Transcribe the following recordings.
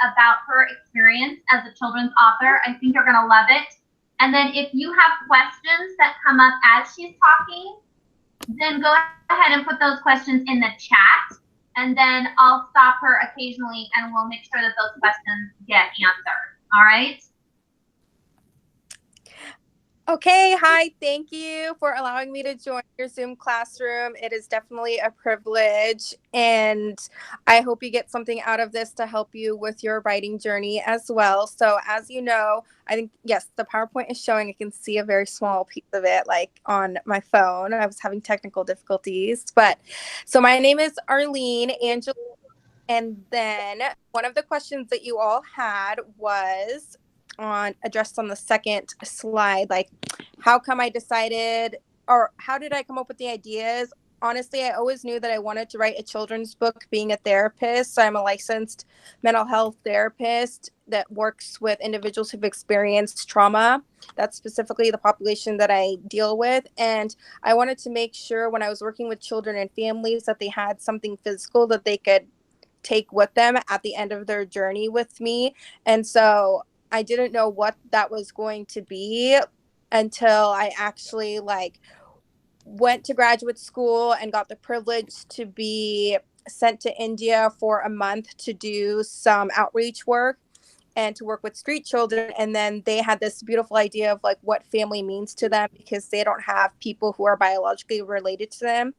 about her experience as a children's author. I think you're going to love it. And then if you have questions that come up as she's talking, then go ahead and put those questions in the chat. And then I'll stop her occasionally and we'll make sure that those questions get answered. All right? Okay, hi, thank you for allowing me to join your Zoom classroom. It is definitely a privilege, and I hope you get something out of this to help you with your writing journey as well. So as you know, I think, yes, the PowerPoint is showing. I can see a very small piece of it like on my phone. I was having technical difficulties, but so my name is Arlene Angeline, and then one of the questions that you all had was addressed on the second slide, like how come I decided, or how did I come up with the ideas? Honestly, I always knew that I wanted to write a children's book being a therapist. So I'm a licensed mental health therapist that works with individuals who've experienced trauma. That's specifically the population that I deal with. And I wanted to make sure when I was working with children and families that they had something physical that they could take with them at the end of their journey with me. And so I didn't know what that was going to be until I actually went to graduate school and got the privilege to be sent to India for a month to do some outreach work and to work with street children. And then they had this beautiful idea of like what family means to them, because they don't have people who are biologically related to them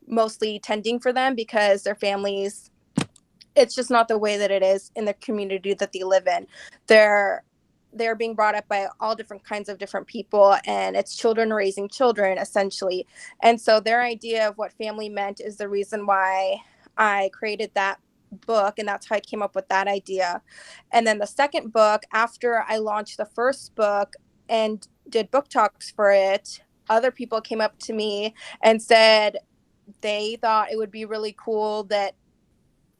mostly tending for them, because their families, it's just not the way that it is in the community that they live in. They're being brought up by all different kinds of different people, and it's children raising children essentially. And so their idea of what family meant is the reason why I created that book, and that's how I came up with that idea. And then the second book, after I launched the first book and did book talks for it, other people came up to me and said they thought it would be really cool that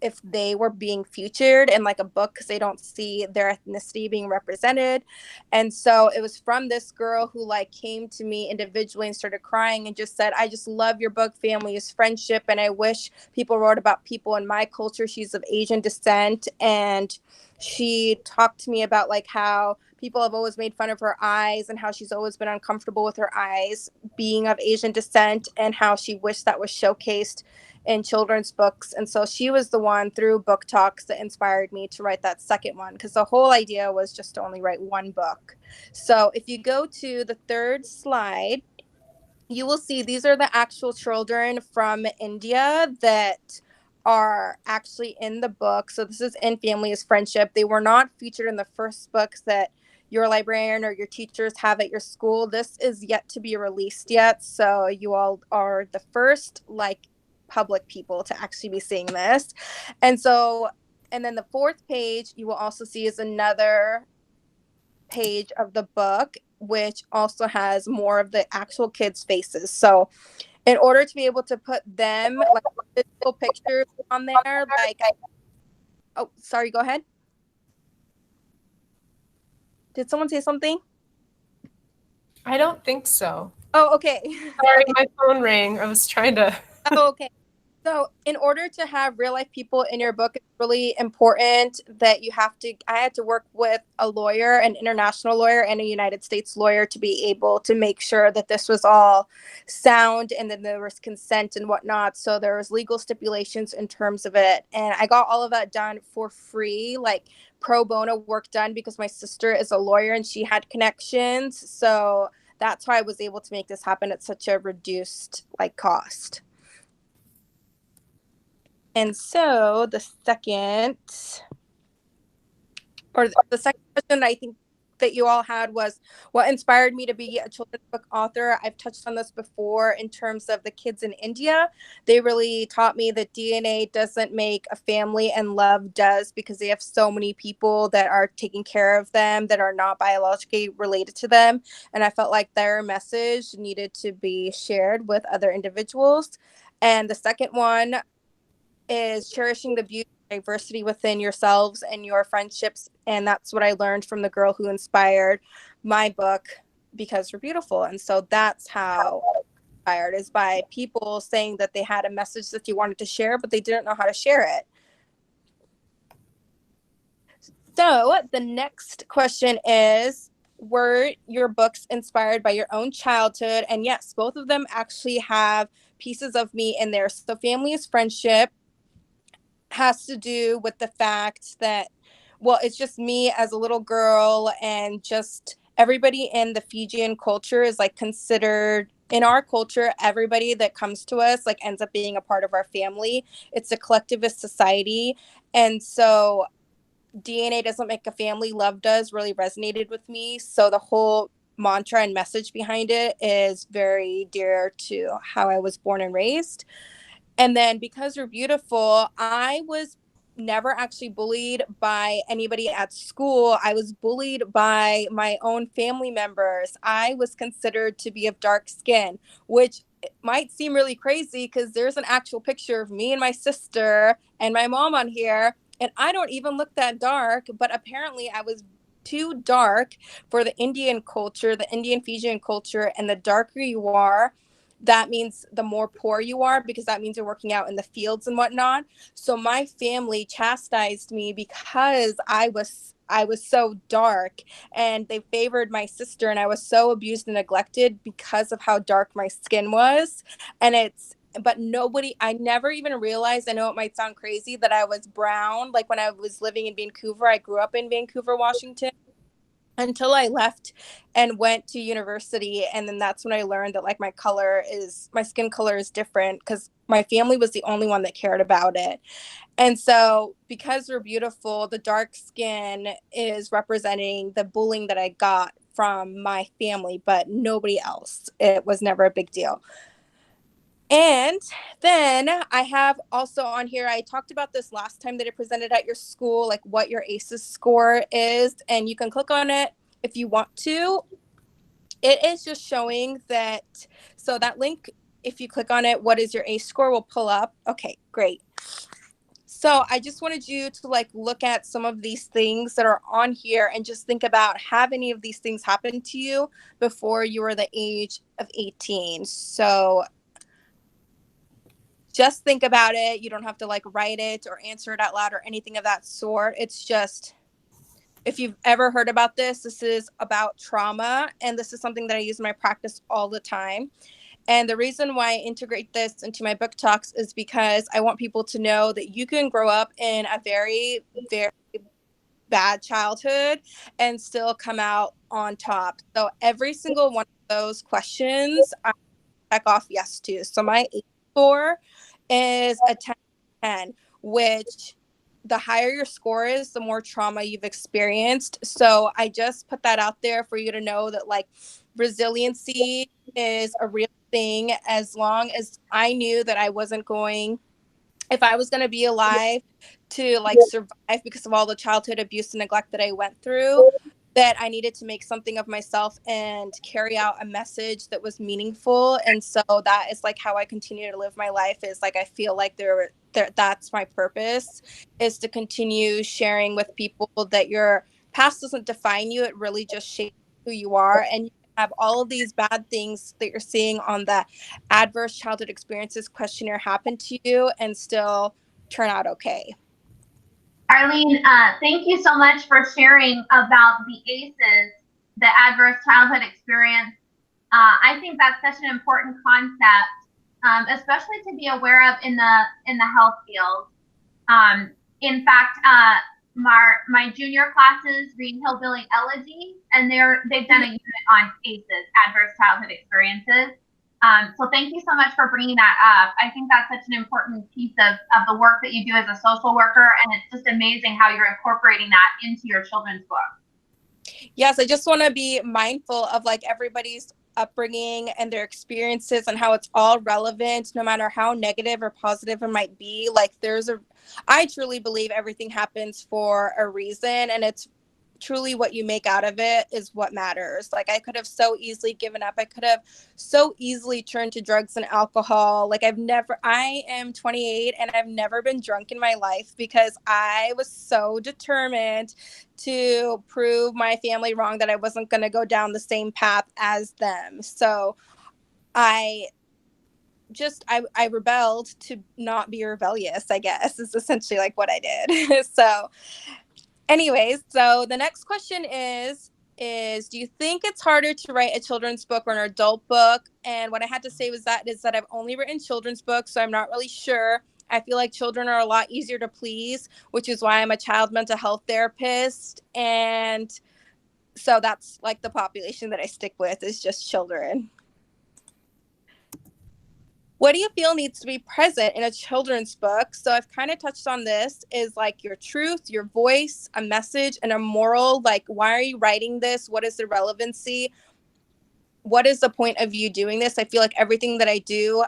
if they were being featured in like a book, because they don't see their ethnicity being represented. And so it was from this girl who like came to me individually and started crying and just said, I just love your book, Family is Friendship, and I wish people wrote about people in my culture. She's of Asian descent, and she talked to me about like how people have always made fun of her eyes and how she's always been uncomfortable with her eyes being of Asian descent, and how she wished that was showcased in children's books. And so she was the one through book talks that inspired me to write that second one, because the whole idea was just to only write one book. So if you go to the third slide, you will see these are the actual children from India that are actually in the book. So this is In Family is Friendship. They were not featured in the first books that your librarian or your teachers have at your school. This is yet to be released yet. So you all are the first public people to actually be seeing this. And so, and then the fourth page you will also see is another page of the book, which also has more of the actual kids' faces. So in order to be able to put them like physical pictures on there, oh, sorry, go ahead. Did someone say something? I don't think so. Oh, okay. Sorry, my phone rang. I was trying to. Oh, okay. So in order to have real life people in your book, it's really important that I had to work with a lawyer, an international lawyer and a United States lawyer, to be able to make sure that this was all sound, and then there was consent and whatnot. So there was legal stipulations in terms of it. And I got all of that done for free, like pro bono work done, because my sister is a lawyer and she had connections. So that's how I was able to make this happen at such a reduced cost. And so the second question I think that you all had was what inspired me to be a children's book author. I've touched on this before in terms of the kids in India. They really taught me that DNA doesn't make a family and love does, because they have so many people that are taking care of them that are not biologically related to them. And I felt like their message needed to be shared with other individuals. And the second one is cherishing the beauty and diversity within yourselves and your friendships. And that's what I learned from the girl who inspired my book, Because We're Beautiful. And so that's how I inspired, is by people saying that they had a message that they wanted to share, but they didn't know how to share it. So the next question is, were your books inspired by your own childhood? And yes, both of them actually have pieces of me in there. So Family is Friendship has to do with the fact that, well, it's just me as a little girl, and just everybody in the Fijian culture is like considered, in our culture, everybody that comes to us like ends up being a part of our family. It's a collectivist society. And so DNA doesn't make a family, love does really resonated with me. So the whole mantra and message behind it is very dear to how I was born and raised. And then Because We're Beautiful, I was never actually bullied by anybody at school. I was bullied by my own family members. I was considered to be of dark skin, which might seem really crazy because there's an actual picture of me and my sister and my mom on here. And I don't even look that dark, but apparently I was too dark for the Indian culture, the Indian Fijian culture. And the darker you are, that means the more poor you are, because that means you're working out in the fields and whatnot. So my family chastised me because I was so dark, and they favored my sister, and I was so abused and neglected because of how dark my skin was. And it's but nobody, I never even realized, I know it might sound crazy, that I was brown. Like when I was living in Vancouver, I grew up in Vancouver, Washington, until I left and went to university. And then that's when I learned that like my skin color is different, because my family was the only one that cared about it. And so Because We're Beautiful, the dark skin is representing the bullying that I got from my family, but nobody else. It was never a big deal. And then I have also on here, I talked about this last time that I presented at your school, like what your ACEs score is. And you can click on it if you want to. It is just showing that, so that link, if you click on it, what is your ACE score will pull up. Okay, great. So I just wanted you to like look at some of these things that are on here and just think about, have any of these things happened to you before you were the age of 18? So just think about it. You don't have to like write it or answer it out loud or anything of that sort. It's just, if you've ever heard about this, this is about trauma. And this is something that I use in my practice all the time. And the reason why I integrate this into my book talks is because I want people to know that you can grow up in a very, very bad childhood and still come out on top. So every single one of those questions, I check off yes to. So my ACE score is a 10, which the higher your score is, the more trauma you've experienced. So I just put that out there for you to know that like resiliency is a real thing. As long as I knew that I wasn't going, if I was going to be alive to like survive because of all the childhood abuse and neglect that I went through, that I needed to make something of myself and carry out a message that was meaningful. And so that is like how I continue to live my life, is like I feel like that's my purpose, is to continue sharing with people that your past doesn't define you. It really just shapes who you are. And you have all of these bad things that you're seeing on the adverse childhood experiences questionnaire happen to you and still turn out okay. Arlene, thank you so much for sharing about the ACEs, the adverse childhood experience. I think that's such an important concept, especially to be aware of in the health field. In fact, my junior classes read Hillbilly Elegy, and they've done a unit on ACEs, adverse childhood experiences. So thank you so much for bringing that up. I think that's such an important piece of the work that you do as a social worker, and it's just amazing how you're incorporating that into your children's book. Yes, I just want to be mindful of like everybody's upbringing and their experiences and how it's all relevant, no matter how negative or positive it might be. Like I truly believe everything happens for a reason, and it's truly what you make out of it is what matters. Like I could have so easily given up. I could have so easily turned to drugs and alcohol. Like I am 28 and I've never been drunk in my life because I was so determined to prove my family wrong that I wasn't going to go down the same path as them. So I rebelled to not be rebellious, I guess, is essentially like what I did. So Anyways, so the next question is do you think it's harder to write a children's book or an adult book? And what I had to say was that I've only written children's books, so I'm not really sure. I feel like children are a lot easier to please, which is why I'm a child mental health therapist. And so that's like the population that I stick with is just children. What do you feel needs to be present in a children's book? So I've kind of touched on this is like your truth, your voice, a message, and a moral. Like, why are you writing this? What is the relevancy? What is the point of you doing this? I feel like everything that I do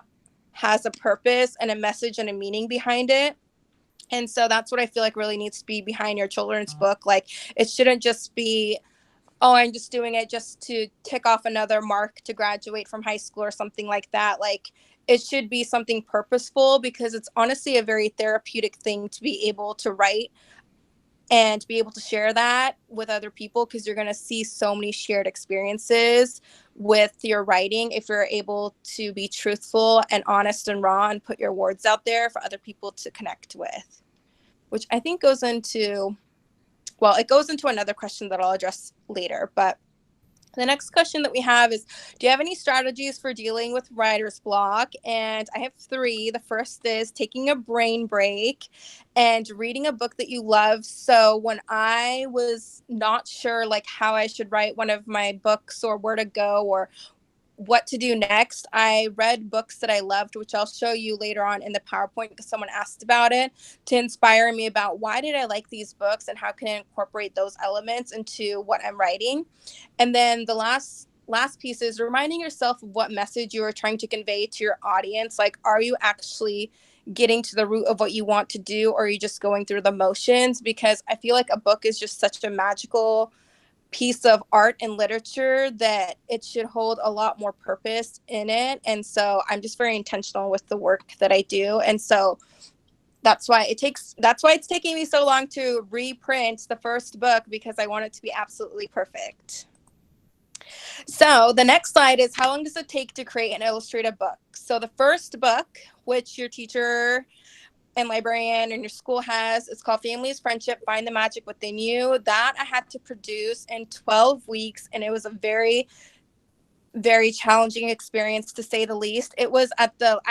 has a purpose and a message and a meaning behind it. And so that's what I feel like really needs to be behind your children's book. Like, it shouldn't just be, oh, I'm just doing it just to tick off another mark to graduate from high school or something like that. Like, it should be something purposeful, because it's honestly a very therapeutic thing to be able to write and be able to share that with other people, because you're going to see so many shared experiences with your writing if you're able to be truthful and honest and raw and put your words out there for other people to connect with, which I think goes into, well, it goes into another question that I'll address later. But the next question that we have is, do you have any strategies for dealing with writer's block? And I have 3. The first is taking a brain break and reading a book that you love. So when I was not sure like how I should write one of my books or where to go or what to do next, I read books that I loved, which I'll show you later on in the PowerPoint because someone asked about it, to inspire me about why did I like these books and how can I incorporate those elements into what I'm writing. And then the last piece is reminding yourself of what message you are trying to convey to your audience. Like, are you actually getting to the root of what you want to do, or are you just going through the motions? Because I feel like a book is just such a magical piece of art and literature that it should hold a lot more purpose in it. And so I'm just very intentional with the work that I do. And so that's why it's taking me so long to reprint the first book, because I want it to be absolutely perfect. So the next slide is, how long does it take to create and illustrate a book? So the first book, which your teacher and librarian in your school has, it's called Family's Friendship, Find the Magic Within You. That I had to produce in 12 weeks, and it was a very, very challenging experience, to say the least. It was I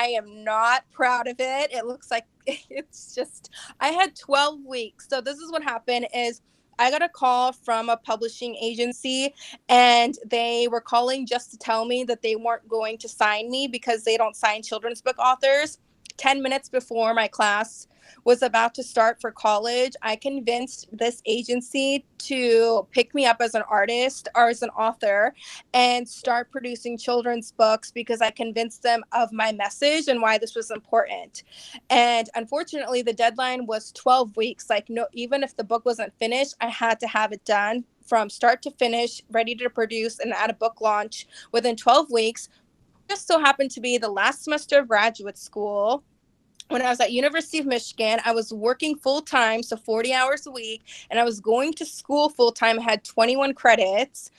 am not proud of it. It looks like it's just, I had 12 weeks. So this is what happened is, I got a call from a publishing agency, and they were calling just to tell me that they weren't going to sign me because they don't sign children's book authors. 10 minutes before my class was about to start for college, I convinced this agency to pick me up as an artist or as an author and start producing children's books, because I convinced them of my message and why this was important. And unfortunately, the deadline was 12 weeks. Like, no, even if the book wasn't finished, I had to have it done from start to finish, ready to produce and at a book launch within 12 weeks. Just so happened to be the last semester of graduate school. When I was at University of Michigan, I was working full time, so 40 hours a week, and I was going to school full time. I had 21 credits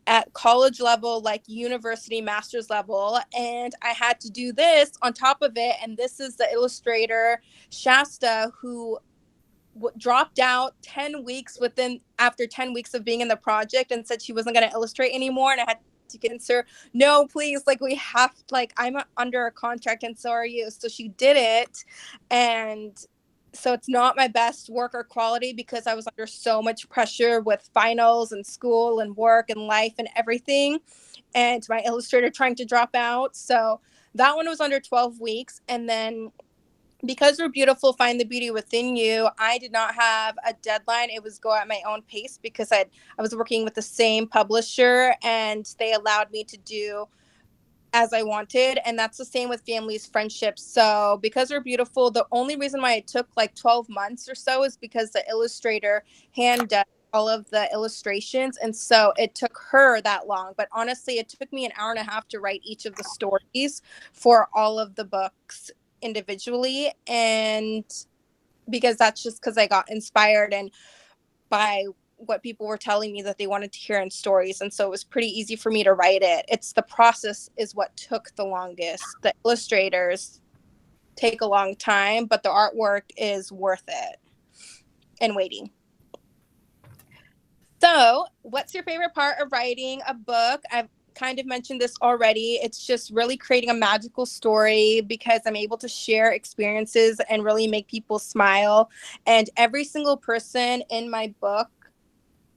at college level, like university master's level, and I had to do this on top of it. And this is the illustrator Shasta, who dropped out 10 weeks after 10 weeks of being in the project, and said she wasn't going to illustrate anymore. And I had to convince her, no, please, like, we have, like, I'm under a contract and so are you. So she did it. And so it's not my best work or quality, because I was under so much pressure with finals and school and work and life and everything, and my illustrator trying to drop out. So that one was under 12 weeks. And then Because We're Beautiful, Find the Beauty Within You, I did not have a deadline. It was go at my own pace, because I was working with the same publisher, and they allowed me to do as I wanted. And that's the same with Family's Friendship. So Because We're Beautiful, the only reason why it took like 12 months or so is because the illustrator hand does all of the illustrations. And so it took her that long. But honestly, it took me an hour and a half to write each of the stories for all of the books individually. And because that's just because I got inspired and by what people were telling me that they wanted to hear in stories. And so it was pretty easy for me to write it. It's the process is what took the longest. The illustrators take a long time, but the artwork is worth it and waiting. So, what's your favorite part of writing a book? I've kind of mentioned this already. It's just really creating a magical story because I'm able to share experiences and really make people smile. And every single person in my book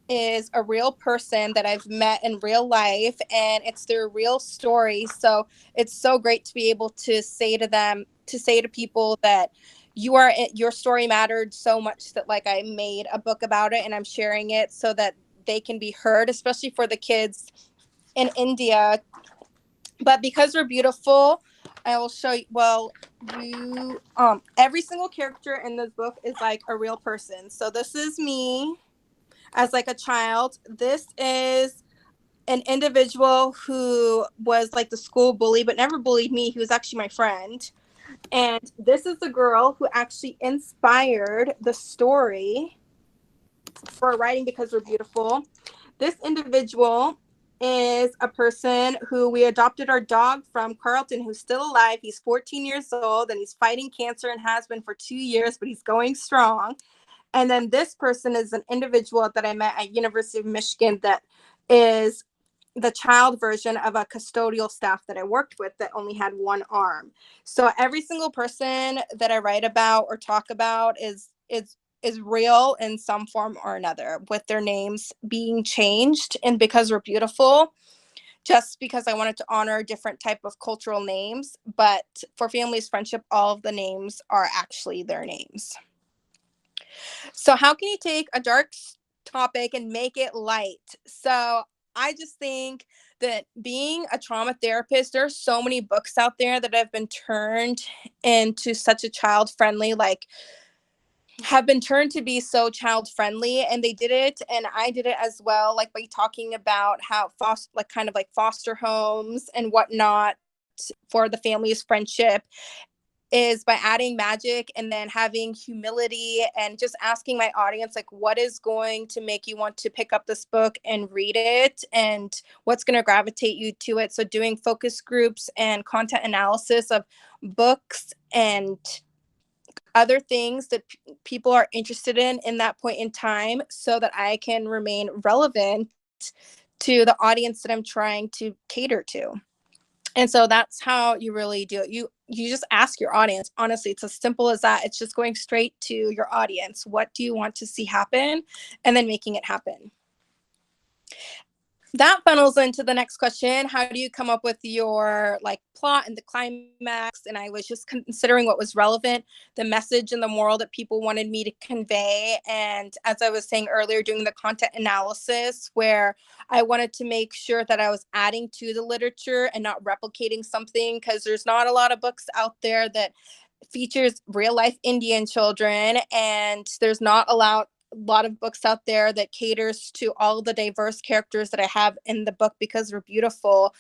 is a real person that I've met in real life, and it's their real story. So it's so great to be able to say to them, to say to people that your story mattered so much that like I made a book about it and I'm sharing it so that they can be heard, especially for the kids in India. But because we're beautiful, I will show you. Well, you every single character in this book is like a real person. So this is me as like a child. This is an individual who was like the school bully but never bullied me. He was actually my friend. And this is the girl who actually inspired the story for writing Because We're Beautiful. This individual is a person who we adopted our dog from, Carlton, who's still alive. He's 14 years old and he's fighting cancer and has been for 2 years, but he's going strong. And then this person is an individual that I met at University of Michigan that is the child version of a custodial staff that I worked with that only had one arm. So every single person that I write about or talk about is real in some form or another, with their names being changed. And Because We're Beautiful, just because I wanted to honor different type of cultural names, but for Families Friendship, all of the names are actually their names. So how can you take a dark topic and make it light? So I just think that being a trauma therapist, there's so many books out there that have been turned into such a child friendly, like have been turned to be so child friendly, and they did it and I did it as well, like by talking about how foster homes and whatnot for the Families Friendship is by adding magic and then having humility and just asking my audience, like, what is going to make you want to pick up this book and read it, and what's going to gravitate you to it. So doing focus groups and content analysis of books and other things that people are interested in that point in time, so that I can remain relevant to the audience that I'm trying to cater to. And so that's how you really do it. You just ask your audience. Honestly, it's as simple as that. It's just going straight to your audience. What do you want to see happen? And then making it happen. That funnels into the next question. How do you come up with your like plot and the climax? And I was just considering what was relevant, the message and the moral that people wanted me to convey. And as I was saying earlier, doing the content analysis, where I wanted to make sure that I was adding to the literature and not replicating something, because there's not a lot of books out there that features real life Indian children, and there's not a lot of books out there that caters to all the diverse characters that I have in the book Because We're Beautiful.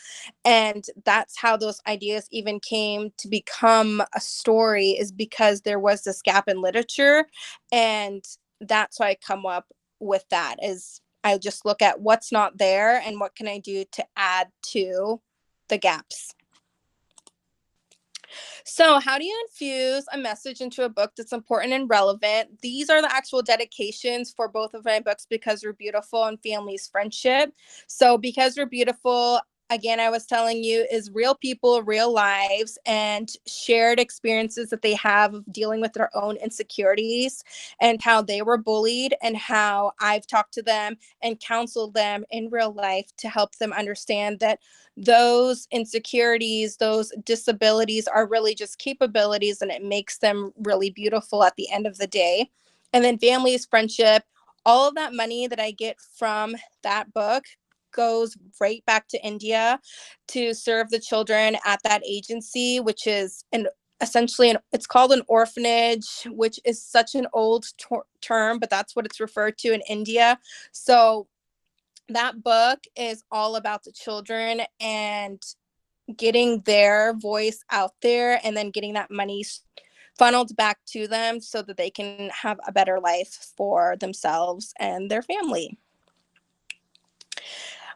And that's how those ideas even came to become a story, is because there was this gap in literature. And that's why I come up with that, is I just look at what's not there and what can I do to add to the gaps. So, how do you infuse a message into a book that's important and relevant? These are the actual dedications for both of my books, Because We're Beautiful and Families Friendship. So, Because We're Beautiful, again, I was telling you, is real people, real lives, and shared experiences that they have of dealing with their own insecurities and how they were bullied, and how I've talked to them and counseled them in real life to help them understand that those insecurities, those disabilities are really just capabilities, and it makes them really beautiful at the end of the day. And then Families Friendship, all of that money that I get from that book goes right back to India to serve the children at that agency, which is it's called an orphanage, which is such an old term, but that's what it's referred to in India. So that book is all about the children and getting their voice out there, and then getting that money funneled back to them so that they can have a better life for themselves and their family.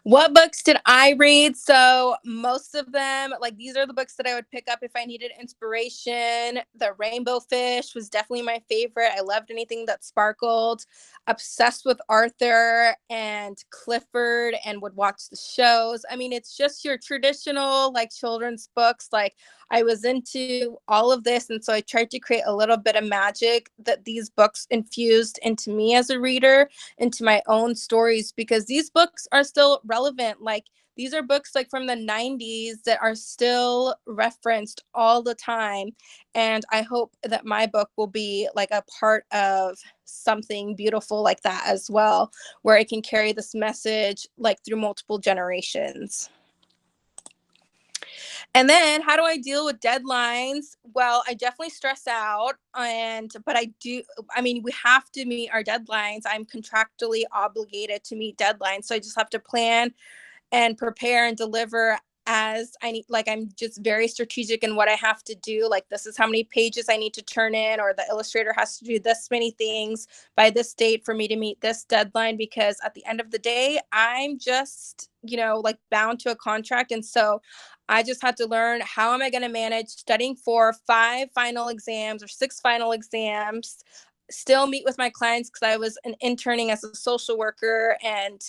What books did I read? So most of them, like these are the books that I would pick up if I needed inspiration. The Rainbow Fish was definitely my favorite. I loved anything that sparkled. Obsessed with Arthur and Clifford and would watch the shows. I mean, it's just your traditional like children's books. Like I was into all of this. And so I tried to create a little bit of magic that these books infused into me as a reader, into my own stories, because these books are still relevant. Like these are books like from the 90s that are still referenced all the time. And I hope that my book will be like a part of something beautiful like that as well, where it can carry this message like through multiple generations. And then how do I deal with deadlines? Well, I definitely stress out, but I mean, we have to meet our deadlines. I'm contractually obligated to meet deadlines. So I just have to plan and prepare and deliver as I need. Like I'm just very strategic in what I have to do. Like this is how many pages I need to turn in, or the illustrator has to do this many things by this date for me to meet this deadline, because at the end of the day, I'm just, like bound to a contract. And so I just had to learn, how am I going to manage studying for 5 final exams or 6 final exams, still meet with my clients because I was an interning as a social worker and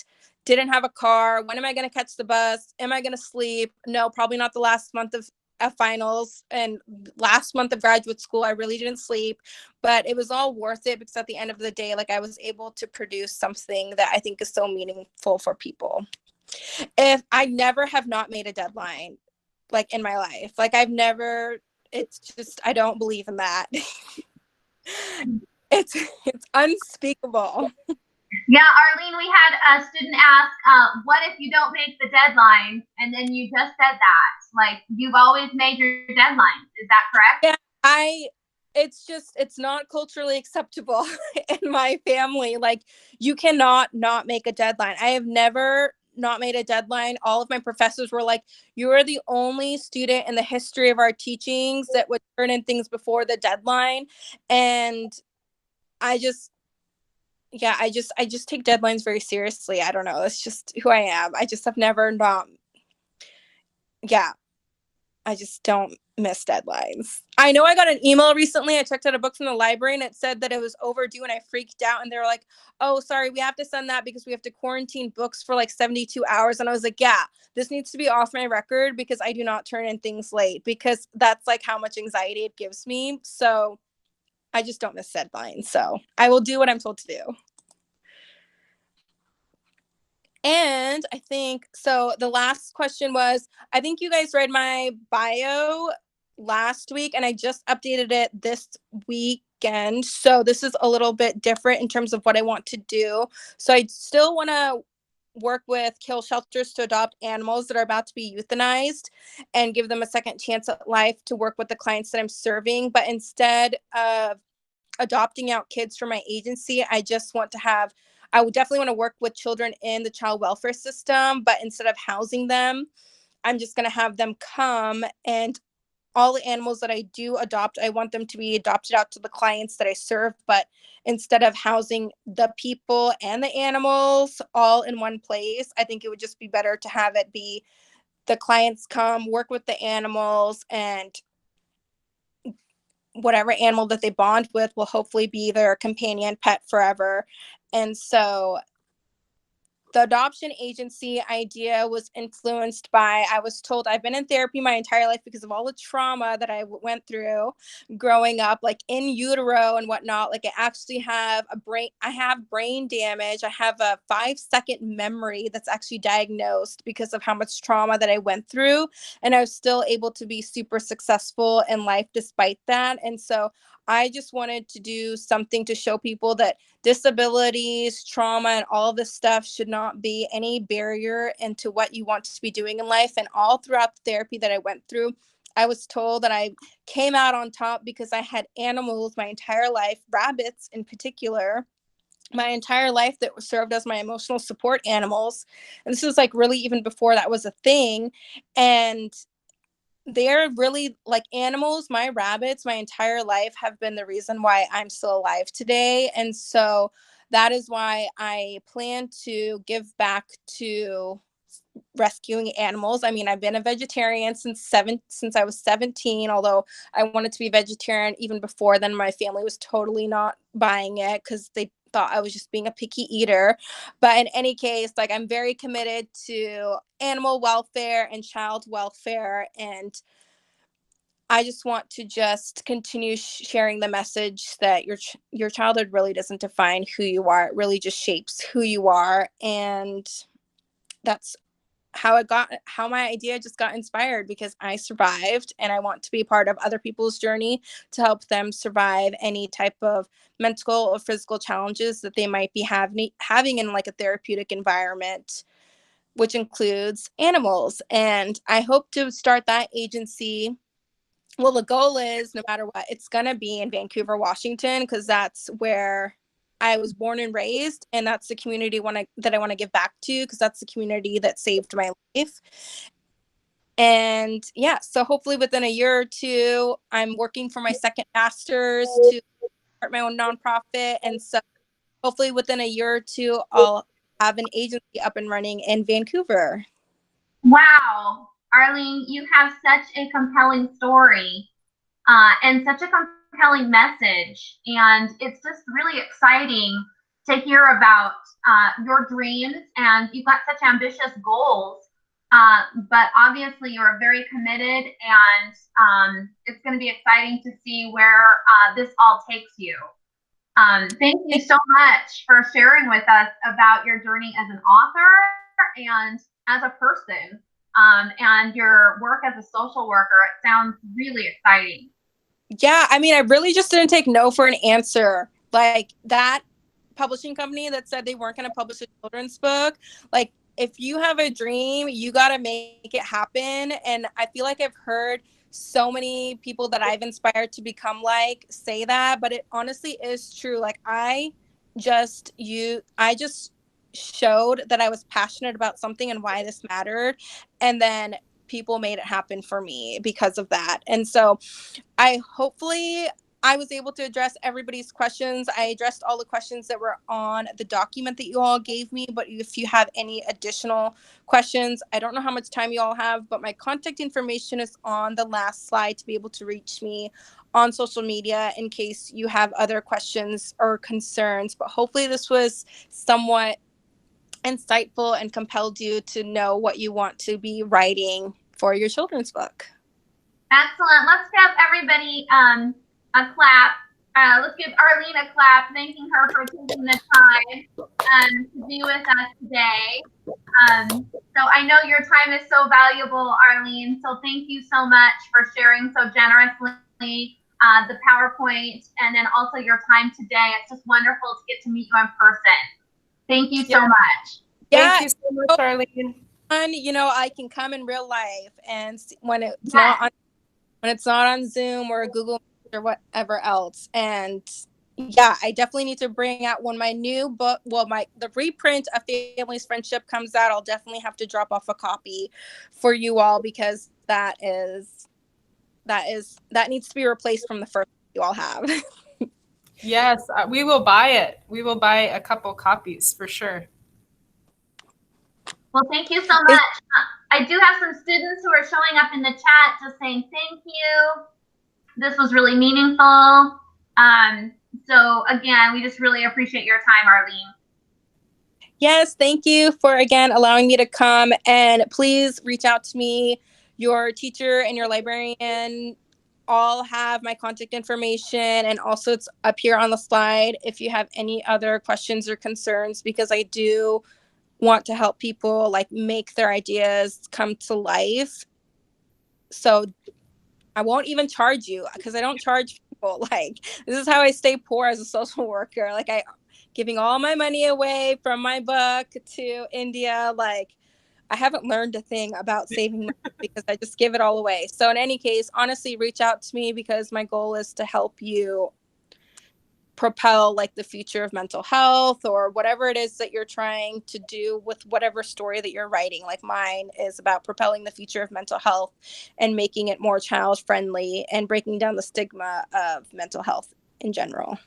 didn't have a car. When am I going to catch the bus? Am I going to sleep? No, probably not the last month of finals and last month of graduate school. I really didn't sleep, but it was all worth it, because at the end of the day, like I was able to produce something that I think is so meaningful for people. If I never have not made a deadline, like in my life, like it's just, I don't believe in that. it's unspeakable. Yeah, Arlene, we had a student ask, what if you don't make the deadline? And then you just said that. Like, you've always made your deadlines. Is that correct? Yeah, it's not culturally acceptable in my family. Like, you cannot not make a deadline. I have never not made a deadline. All of my professors were like, you are the only student in the history of our teachings that would turn in things before the deadline. And I just I just take deadlines very seriously. I don't know. It's just who I am. I just have never not. Yeah, I just don't miss deadlines. I know I got an email recently. I checked out a book from the library and it said that it was overdue, and I freaked out, and they were like, oh, sorry, we have to send that because we have to quarantine books for like 72 hours. And I was like, yeah, this needs to be off my record, because I do not turn in things late, because that's like how much anxiety it gives me. So I just don't miss deadlines. So I will do what I'm told to do. And I think, so the last question was, I think you guys read my bio last week, and I just updated it this weekend. So this is a little bit different in terms of what I want to do. So I still want to work with kill shelters to adopt animals that are about to be euthanized and give them a second chance at life, to work with the clients that I'm serving. But instead of adopting out kids from my agency, I would definitely want to work with children in the child welfare system, but instead of housing them, I'm just going to have them come, and all the animals that I do adopt, I want them to be adopted out to the clients that I serve. But instead of housing the people and the animals all in one place, I think it would just be better to have it be the clients come, work with the animals, and whatever animal that they bond with will hopefully be their companion pet forever. And so the adoption agency idea was influenced by, I was told, I've been in therapy my entire life because of all the trauma that I went through growing up, like in utero and whatnot. Like I have brain damage. I have a 5-second memory that's actually diagnosed because of how much trauma that I went through. And I was still able to be super successful in life despite that. And so I just wanted to do something to show people that disabilities, trauma, and all this stuff should not be any barrier into what you want to be doing in life. And all throughout the therapy that I went through, I was told that I came out on top because I had animals my entire life, rabbits in particular, my entire life, that served as my emotional support animals. And this was like really even before that was a thing. And they're really like animals. My rabbits, my entire life, have been the reason why I'm still alive today. And so that is why I plan to give back to rescuing animals. I mean, I've been a vegetarian since I was 17, although I wanted to be vegetarian even before then. My family was totally not buying it because they thought I was just being a picky eater. But in any case, like, I'm very committed to animal welfare and child welfare, and I just want to just continue sharing the message that your childhood really doesn't define who you are. It really just shapes who you are, and that's how my idea just got inspired, because I survived and I want to be part of other people's journey to help them survive any type of mental or physical challenges that they might be having in like a therapeutic environment, which includes animals. And I hope to start that agency. Well, the goal is, no matter what, it's going to be in Vancouver, Washington, because that's where I was born and raised. And that's the community that I want to give back to, because that's the community that saved my life. And yeah, so hopefully within a year or two, I'm working for my second master's to start my own nonprofit. And so hopefully within a year or two, I'll have an agency up and running in Vancouver. Wow, Arlene, you have such a compelling story and such a compelling message. And it's just really exciting to hear about your dreams, and you've got such ambitious goals. But obviously, you're very committed, and it's going to be exciting to see where this all takes you. Thank you so much for sharing with us about your journey as an author and as a person, and your work as a social worker. It sounds really exciting. Yeah, I mean, I really just didn't take no for an answer. Like, that publishing company that said they weren't going to publish a children's book, like, if you have a dream, you got to make it happen. And I feel like I've heard so many people that I've inspired to become like say that, but it honestly is true. Like, I just showed that I was passionate about something and why this mattered, and then people made it happen for me because of that. And so I was able to address everybody's questions. I addressed all the questions that were on the document that you all gave me. But if you have any additional questions, I don't know how much time you all have, but my contact information is on the last slide to be able to reach me on social media in case you have other questions or concerns. But hopefully this was somewhat insightful and compelled you to know what you want to be writing for your children's book. Excellent. Let's give everybody a clap. Let's give Arlene a clap, thanking her for taking the time to be with us today. So I know your time is so valuable, Arlene. So thank you so much for sharing so generously the PowerPoint, and then also your time today. It's just wonderful to get to meet you in person. Thank you so much. Thank you so much, Arlene. You know, I can come in real life, and when it's not on Zoom or Google or whatever else. And yeah, I definitely need to bring out when my new book, the reprint of Family's Friendship comes out. I'll definitely have to drop off a copy for you all, because that needs to be replaced from the first you all have. Yes, we will buy it. We will buy a couple copies for sure. Well, thank you so much. I do have some students who are showing up in the chat just saying thank you. This was really meaningful. So again, we just really appreciate your time, Arlene. Yes, thank you for, again, allowing me to come. And please reach out to me. Your teacher and your librarian all have my contact information, and also it's up here on the slide if you have any other questions or concerns, because I do want to help people like make their ideas come to life. So I won't even charge you, because I don't charge people. Like, this is how I stay poor as a social worker. Like, I giving all my money away from my book to India. Like, I haven't learned a thing about saving money because I just give it all away. So in any case, honestly, reach out to me, because my goal is to help you propel like the future of mental health, or whatever it is that you're trying to do with whatever story that you're writing. Like, mine is about propelling the future of mental health and making it more child friendly and breaking down the stigma of mental health in general.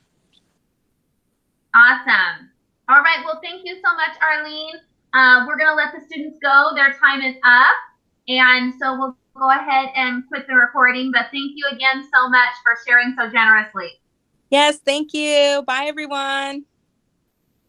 Awesome. All right. Well, thank you so much, Arlene. We're going to let the students go. Their time is up. And so we'll go ahead and quit the recording. But thank you again so much for sharing so generously. Yes, thank you. Bye, everyone.